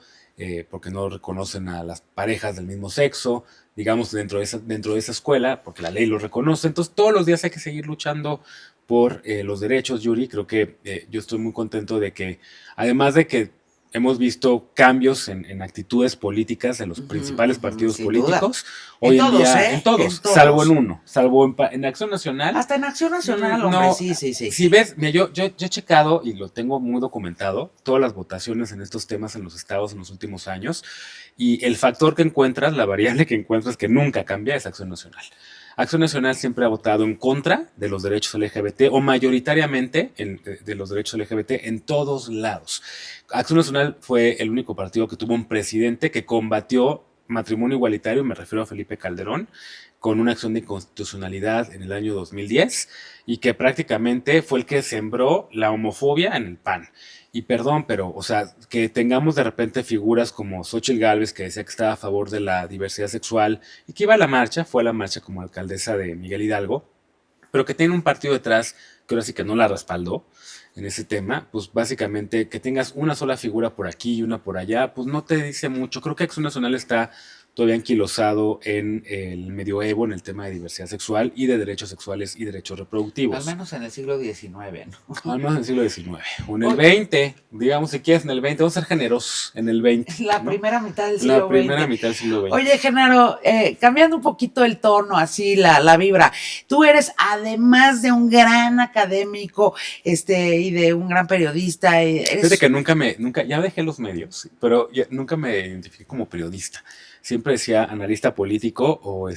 porque no reconocen a las parejas del mismo sexo, digamos, dentro de esa escuela, porque la ley lo reconoce. Entonces, todos los días hay que seguir luchando por los derechos, Yuri. Creo que yo estoy muy contento de que, además de que hemos visto cambios en actitudes políticas de los principales partidos sin políticos. Duda. Hoy en en todos, día, ¿eh? en todos, En todos. salvo en uno, salvo en Acción Nacional. Hasta en Acción Nacional, hombre, No, sí. si ves, mira, yo he checado y lo tengo muy documentado, todas las votaciones en estos temas en los estados en los últimos años, y el factor que encuentras, la variable que encuentras que nunca cambia es Acción Nacional. Acción Nacional siempre ha votado en contra de los derechos LGBT o mayoritariamente de los derechos LGBT en todos lados. Acción Nacional fue el único partido que tuvo un presidente que combatió matrimonio igualitario, me refiero a Felipe Calderón, con una acción de inconstitucionalidad en el año 2010 y que prácticamente fue el que sembró la homofobia en el PAN. Y perdón, pero, o sea, que tengamos de repente figuras como Xóchitl Gálvez, que decía que estaba a favor de la diversidad sexual y que iba a la marcha, fue a la marcha como alcaldesa de Miguel Hidalgo, pero que tiene un partido detrás que ahora sí que no la respaldó en ese tema, pues básicamente que tengas una sola figura por aquí y una por allá, pues no te dice mucho. Creo que Acción Nacional está todavía anquilosado en el medioevo, en el tema de diversidad sexual y de derechos sexuales y derechos reproductivos. Al menos en el siglo XIX, ¿no? Al menos en el siglo XIX. O en el XX, digamos, si quieres, en el XX. Vamos a ser generosos en el XX. La ¿no? primera mitad del siglo XX. La primera mitad del siglo XX. Oye, Genaro, cambiando un poquito el tono, así, la vibra, tú eres, además de un gran académico, y de un gran periodista, Fíjate que ya dejé los medios, pero nunca me identifiqué como periodista. Siempre decía analista político o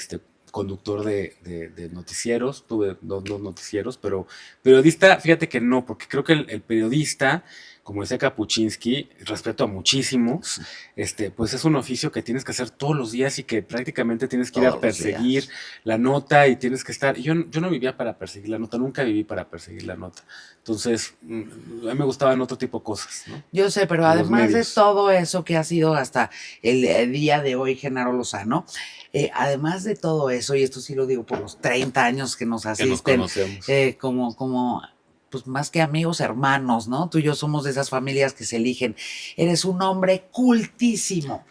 conductor de noticieros. Tuve dos noticieros, pero periodista, fíjate que no, porque creo que el periodista, como decía Kapuczynski, respeto a muchísimos, pues es un oficio que tienes que hacer todos los días y que prácticamente tienes que ir a perseguir la nota y tienes que estar. Yo no vivía para perseguir la nota, nunca viví para perseguir la nota. Entonces, a mí me gustaban otro tipo de cosas, ¿no? Yo sé, pero además de todo eso que ha sido hasta el día de hoy, Genaro Lozano, además de todo eso, y esto sí lo digo por los 30 años que nos asisten, como pues más que amigos, hermanos, ¿no? Tú y yo somos de esas familias que se eligen. Eres un hombre cultísimo.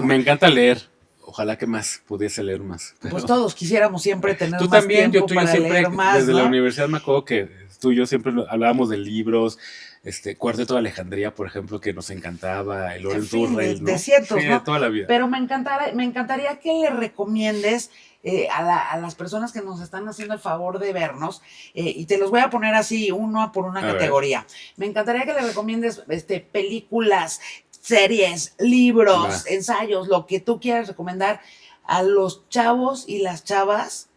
Me encanta leer. Ojalá que más pudiese leer más. Pues todos quisiéramos siempre tener tú más también, tiempo yo para siempre, leer más, desde ¿no? la universidad me acuerdo que tú y yo siempre hablábamos de libros, Cuarteto de Alejandría, por ejemplo, que nos encantaba, el Lorenzo Urrell, ¿no? De cientos, sí, ¿no? de toda la vida. Pero me encantaría que le recomiendes a las personas que nos están haciendo el favor de vernos, y te los voy a poner así, uno por una categoría. Me encantaría que le recomiendes películas, series, libros, ensayos, lo que tú quieras recomendar a los chavos y las chavas,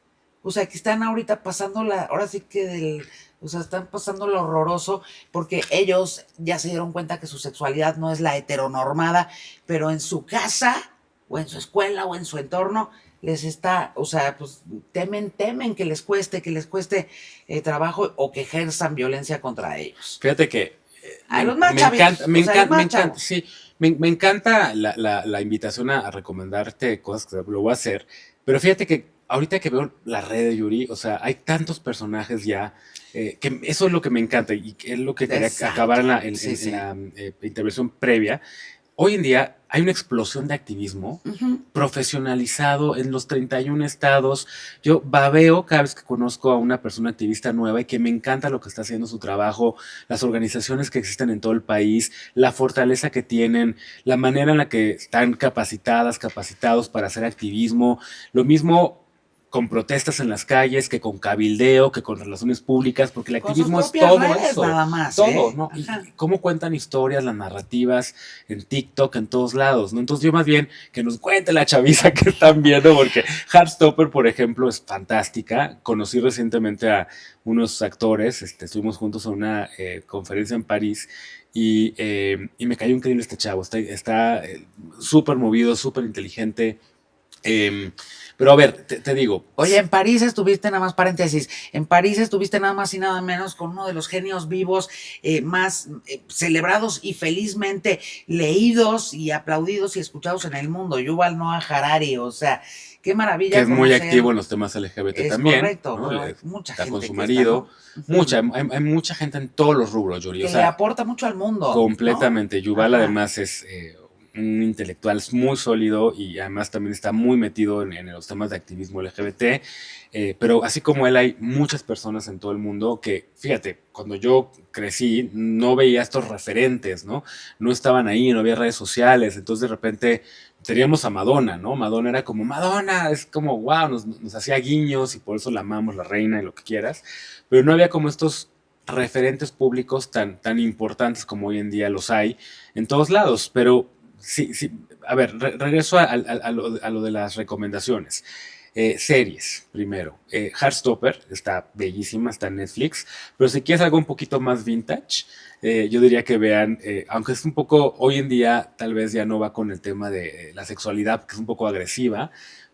o sea, que están ahorita pasando ahora sí que están pasando lo horroroso, porque ellos ya se dieron cuenta que su sexualidad no es la heteronormada, pero en su casa, o en su escuela, o en su entorno, les está, o sea, pues temen que les cueste trabajo o que ejerzan violencia contra ellos. Fíjate que a los más chavitos, me encanta, sí, me encanta la invitación a recomendarte cosas que lo voy a hacer, pero fíjate que ahorita que veo la red de Yuri, o sea, hay tantos personajes ya, que eso es lo que me encanta y es lo que quería acabar en la intervención previa. Hoy en día hay una explosión de activismo profesionalizado en los 31 estados. Yo babeo cada vez que conozco a una persona activista nueva y que me encanta lo que está haciendo su trabajo, las organizaciones que existen en todo el país, la fortaleza que tienen, la manera en la que están capacitados para hacer activismo. Lo mismo con protestas en las calles, que con cabildeo, que con relaciones públicas, porque el activismo es todo eso. Nada más, todo, ¿no? Y cómo cuentan historias, las narrativas en TikTok, en todos lados, ¿no? Entonces yo más bien que nos cuente la chaviza que están viendo, porque Heartstopper, por ejemplo, es fantástica. Conocí recientemente a unos actores, estuvimos juntos en una conferencia en París, y me cayó increíble este chavo. Está súper movido, súper inteligente. Pero a ver, te digo. Oye, en París estuviste, nada más paréntesis, en París estuviste nada más y nada menos con uno de los genios vivos más celebrados y felizmente leídos y aplaudidos y escuchados en el mundo, Yuval Noah Harari, o sea, qué maravilla. Que es muy activo en los temas LGBT es también. Correcto, ¿no? Mucha está gente con su marido. Hay mucha gente en todos los rubros, Yuri. Que le aporta mucho al mundo. Completamente. ¿no? Yuval además es un intelectual muy sólido y además también está muy metido en los temas de activismo LGBT. Pero así como él, hay muchas personas en todo el mundo que, fíjate, cuando yo crecí no veía estos referentes, ¿no? No estaban ahí, no había redes sociales, entonces de repente teníamos a Madonna, ¿no? Madonna era como, Madonna, es como, wow, nos hacía guiños y por eso la amamos, la reina y lo que quieras, pero no había como estos referentes públicos tan importantes como hoy en día los hay en todos lados, pero sí, sí, a ver, regreso a lo de las recomendaciones. Series, primero. Heartstopper está bellísima, está en Netflix, pero si quieres algo un poquito más vintage, yo diría que vean, aunque es un poco, hoy en día tal vez ya no va con el tema de la sexualidad, que es un poco agresiva,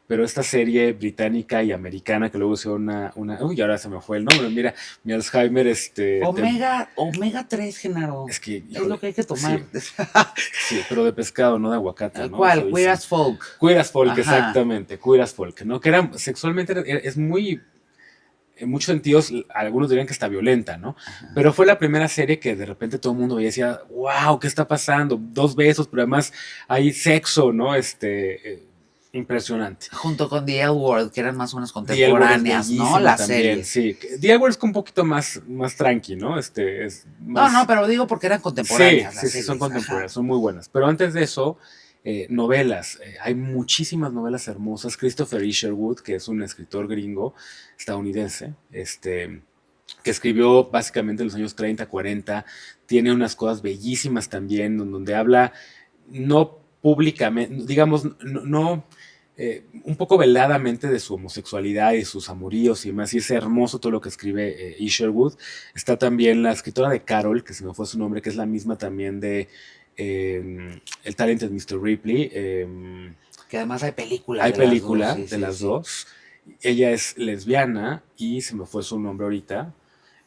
pero esta serie británica y americana que luego hizo uy, ahora se me fue el nombre, mira, mi Alzheimer, Omega 3, Genaro. es que, Es lo híjole, que hay que tomar. sí, sí, pero de pescado, no de aguacate, ¿no? ¿Cuál? Eso Queer dicen. as Folk. Queer as Folk, Ajá. exactamente, Queer as Folk, ¿no? Que era sexualmente, es muy, en muchos sentidos, algunos dirían que está violenta, ¿no? Ajá. Pero fue la primera serie que de repente todo el mundo veía y decía, wow, ¿qué está pasando? Dos besos, pero además hay sexo, ¿no? Impresionante. Junto con The L Word, que eran más o menos The L Word es contemporáneas, ¿no? bellísima Las también, series. sí. The L Word es un poquito más tranqui, ¿no? Es No, más. pero digo porque eran Sí, contemporáneas las sí, sí, son series. Ajá. contemporáneas, son muy buenas. Pero antes de eso, novelas. Hay muchísimas novelas hermosas. Christopher Isherwood, que es un escritor gringo estadounidense, que escribió básicamente en los años 30, 40, tiene unas cosas bellísimas también, donde habla no públicamente, digamos, no, un poco veladamente de su homosexualidad y sus amoríos y demás, y es hermoso todo lo que escribe Isherwood. Está también la escritora de Carol, que se me fue su nombre, que es la misma también de El Talented Mr. Ripley. Que además hay películas Hay de las dos, película sí, de sí, las sí. dos. Ella es lesbiana y se me fue su nombre ahorita.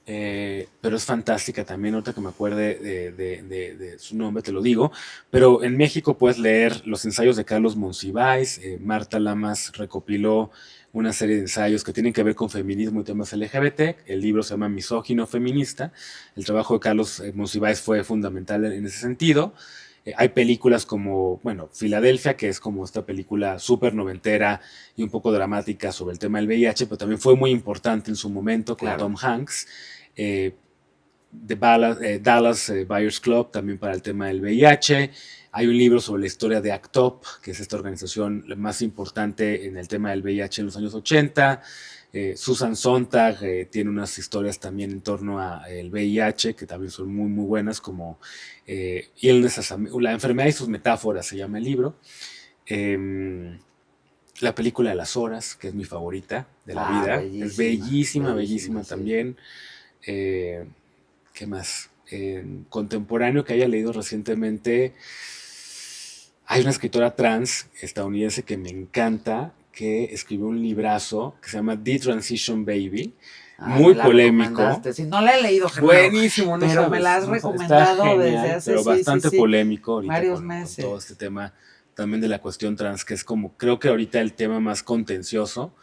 Pero es fantástica también, ahorita que me acuerde de su nombre, te lo digo. Pero en México puedes leer los ensayos de Carlos Monsiváis. Marta Lamas recopiló una serie de ensayos que tienen que ver con feminismo y temas LGBT. El libro se llama Misógino Feminista. El trabajo de Carlos Monsiváis fue fundamental en ese sentido. Hay películas como, bueno, Filadelfia, que es como esta película súper noventera y un poco dramática sobre el tema del VIH, pero también fue muy importante en su momento con Claro. Tom Hanks. eh, Dallas Buyers Club, también para el tema del VIH. Hay un libro sobre la historia de ACT UP, que es esta organización más importante en el tema del VIH en los años 80. Susan Sontag tiene unas historias también en torno al VIH, que también son muy, muy buenas, como la enfermedad y sus metáforas, se llama el libro. Eh, la película de las horas, que es mi favorita de la Ah, vida, es bellísima, bellísima, bellísima, bellísima sí. también. Eh, ¿Qué más? Contemporáneo que haya leído recientemente. Hay una escritora trans estadounidense que me encanta, que escribió un librazo que se llama The Transition Baby. Ah, Muy me la polémico. recomendaste. Sí, no la he leído, Genaro, Buenísimo, no pero me la sabes. has No sabes. Está recomendado desde genial, hace, pero sí, sí, bastante sí, polémico ahorita varios con todo este meses. tema también de la cuestión trans, que es como, creo que ahorita el tema más contencioso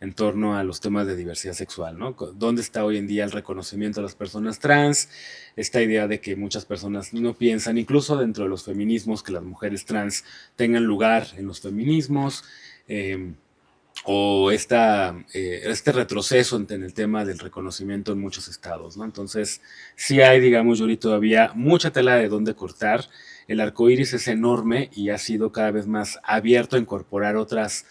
en torno a los temas de diversidad sexual, ¿no? ¿Dónde está hoy en día el reconocimiento de las personas trans? Esta idea de que muchas personas no piensan, incluso dentro de los feminismos, que las mujeres trans tengan lugar en los feminismos, eh, o este retroceso en el tema del reconocimiento en muchos estados, ¿no? Entonces, sí hay, digamos, Yuri, todavía mucha tela de dónde cortar. El arco iris es enorme y ha sido cada vez más abierto a incorporar otras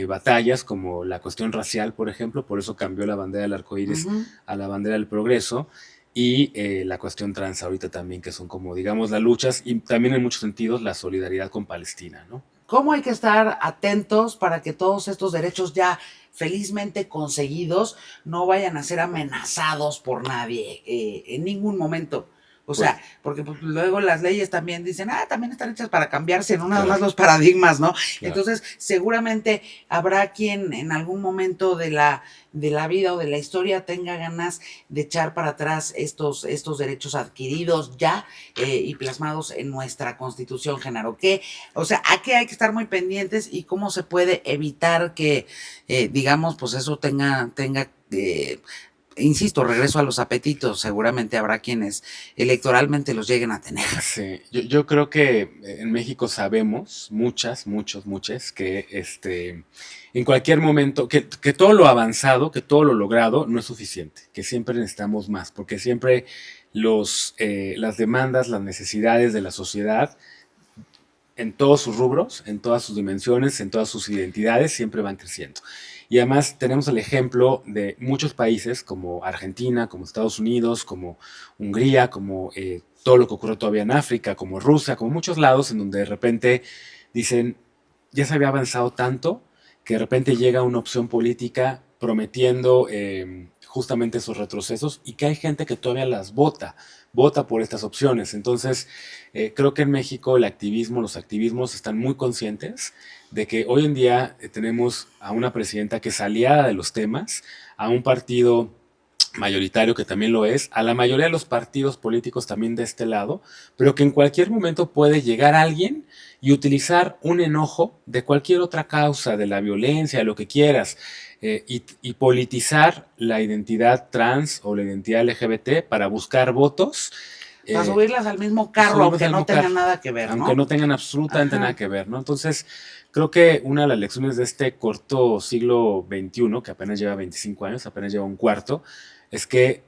batallas, como la cuestión racial, por ejemplo, por eso cambió la bandera del arco iris Ujú. a la bandera del progreso, y la cuestión trans ahorita también, que son como, digamos, las luchas y también en muchos sentidos la solidaridad con Palestina, ¿no? ¿Cómo hay que estar atentos para que todos estos derechos ya felizmente conseguidos no vayan a ser amenazados por nadie en ningún momento? O Pues, sea, porque pues, luego las leyes también dicen, también están hechas para cambiarse, no nada más claro, los paradigmas, ¿no? claro. Entonces, seguramente habrá quien en algún momento de la vida o de la historia tenga ganas de echar para atrás estos derechos adquiridos ya y plasmados en nuestra Constitución, Genaro. ¿Qué? O sea, ¿a qué hay que estar muy pendientes y cómo se puede evitar que, digamos, pues eso tenga insisto, regreso a los apetitos, seguramente habrá quienes electoralmente los lleguen a tener. Sí, yo creo que en México sabemos, muchas, que en cualquier momento, que todo lo avanzado, que todo lo logrado no es suficiente, que siempre necesitamos más, porque siempre las demandas, las necesidades de la sociedad, en todos sus rubros, en todas sus dimensiones, en todas sus identidades, siempre van creciendo. Y además tenemos el ejemplo de muchos países como Argentina, como Estados Unidos, como Hungría, como todo lo que ocurre todavía en África, como Rusia, como muchos lados en donde de repente dicen, ya se había avanzado tanto que de repente llega una opción política prometiendo justamente esos retrocesos y que hay gente que todavía las vota por estas opciones. Entonces, creo que en México el activismo, los activismos están muy conscientes de que hoy en día tenemos a una presidenta que es aliada de los temas, a un partido mayoritario que también lo es, a la mayoría de los partidos políticos también de este lado, pero que en cualquier momento puede llegar alguien y utilizar un enojo de cualquier otra causa, de la violencia, de lo que quieras, y politizar la identidad trans o la identidad LGBT para buscar votos. Para subirlas al mismo carro, aunque no tengan nada que ver, ¿no? Aunque no tengan absolutamente nada que ver, ¿no? Entonces, creo que una de las lecciones de este corto siglo XXI, que apenas lleva 25 años, apenas lleva un cuarto, es que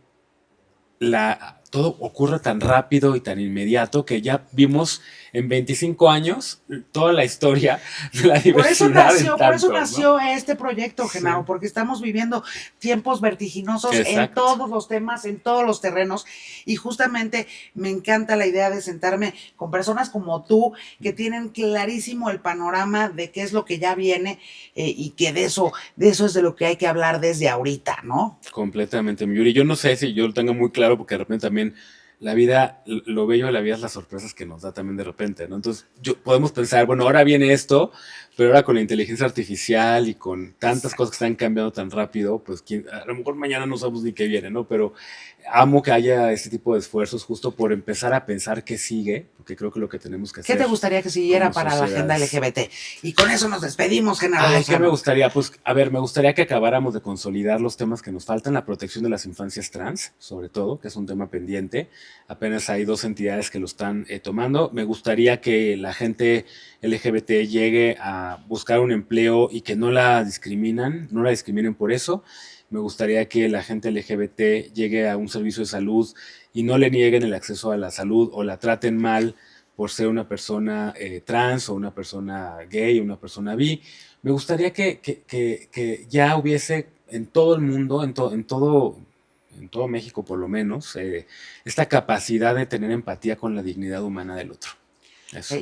todo ocurre tan rápido y tan inmediato que ya vimos en 25 años toda la historia de la diversidad. Por eso nació este proyecto, Genaro, porque estamos viviendo tiempos vertiginosos en todos los temas, en todos los terrenos, y justamente me encanta la idea de sentarme con personas como tú, que tienen clarísimo el panorama de qué es lo que ya viene, y que de eso es de lo que hay que hablar desde ahorita, ¿no? Completamente, mi Yuri. Yo no sé si yo lo tengo muy claro, porque de repente también la vida, lo bello de la vida es las sorpresas que nos da también de repente, ¿no? Entonces, podemos pensar, bueno, ahora viene esto, pero ahora con la inteligencia artificial y con tantas cosas que están cambiando tan rápido, pues a lo mejor mañana no sabemos ni qué viene, ¿no? Pero amo que haya este tipo de esfuerzos justo por empezar a pensar qué sigue, porque creo que lo que tenemos que hacer. ¿Qué te gustaría que siguiera para la agenda LGBT? Y con eso nos despedimos, Genaro. ¿Qué me gustaría? Pues, a ver, me gustaría que acabáramos de consolidar los temas que nos faltan, la protección de las infancias trans, sobre todo, que es un tema pendiente. Apenas hay 2 entidades que lo están tomando. Me gustaría que la gente LGBT llegue a buscar un empleo y que no la discriminen por eso. Me gustaría que la gente LGBT llegue a un servicio de salud y no le nieguen el acceso a la salud o la traten mal por ser una persona trans o una persona gay o una persona bi. Me gustaría que ya hubiese en todo el mundo, en todo México por lo menos, esta capacidad de tener empatía con la dignidad humana del otro.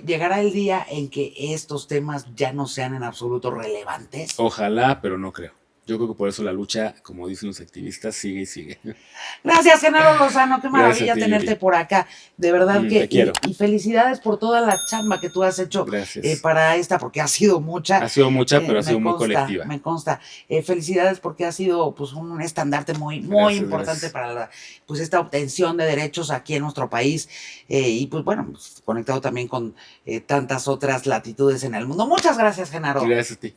¿Llegará el día en que estos temas ya no sean en absoluto relevantes? Ojalá, pero no creo. Yo creo que por eso la lucha, como dicen los activistas, sigue y sigue. Gracias, Genaro Lozano, qué maravilla tenerte por acá. De verdad que, te quiero. Y felicidades por toda la chamba que tú has hecho para esta, porque ha sido mucha. Ha sido mucha, pero ha sido muy colectiva. Me consta. Felicidades porque ha sido pues un estandarte muy importante para pues esta obtención de derechos aquí en nuestro país, y pues bueno, pues, conectado también con tantas otras latitudes en el mundo. Muchas gracias, Genaro. Gracias a ti.